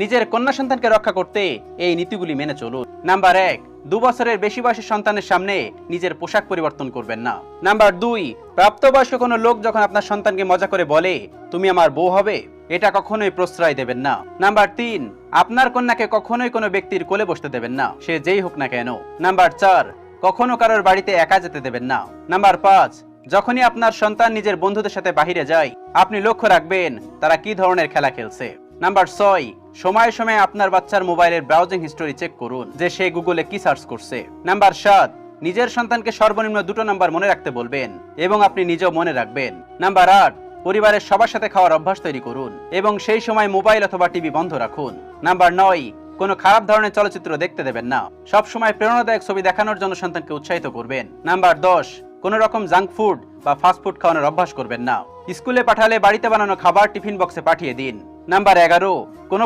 নিজের কন্যা সন্তানকে রক্ষা করতে এই নীতিগুলি মেনে চলুন। নাম্বার 1, 2 বছরের বেশি বয়সী সন্তানের সামনে নিজের পোশাক পরিবর্তন করবেন না। নাম্বার 2, প্রাপ্তবয়স্ক কোনো লোক যখন আপনার সন্তানকে মজা করে বলে তুমি আমার বউ হবে, এটা কখনোই প্রশ্রয় দেবেন না। নাম্বার 3, আপনার কন্যাকে কখনোই কোনো ব্যক্তির কোলে বসতে দেবেন না, সে যেই হোক না কেন। নাম্বার 4, কখনো কারোর বাড়িতে একা যেতে দেবেন না। নাম্বার 5, যখনই আপনার সন্তান নিজের বন্ধুদের সাথে বাহিরে যায়, আপনি লক্ষ্য রাখবেন তারা কি ধরনের খেলা খেলছে। নাম্বার 6, সময়ে সময়ে আপনার বাচ্চার মোবাইলের ব্রাউজিং হিস্টোরি চেক করুন যে সে গুগলে কি সার্চ করছে। নাম্বার 7, নিজের সন্তানকে সর্বনিম্ন 2 নাম্বার মনে রাখতে বলবেন এবং আপনি নিজেও মনে রাখবেন। নাম্বার 8, পরিবারের সবার সাথে খাওয়ার অভ্যাস তৈরি করুন এবং সেই সময় মোবাইল অথবা টিভি বন্ধ রাখুন। নাম্বার 9, কোনো খারাপ ধরনের চলচ্চিত্র দেখতে দেবেন না, সব সময় প্রেরণাদায়ক ছবি দেখানোর জন্য সন্তানকে উৎসাহিত করবেন। নাম্বার 10, কোনো রকম জাঙ্ক ফুড বা ফাস্ট ফুড খাওয়ানোর অভ্যাস করবেন না। স্কুলে পাঠালে বাড়িতে বানানো খাবার টিফিন বক্সে পাঠিয়ে দিন। নাম্বার 11, কোনো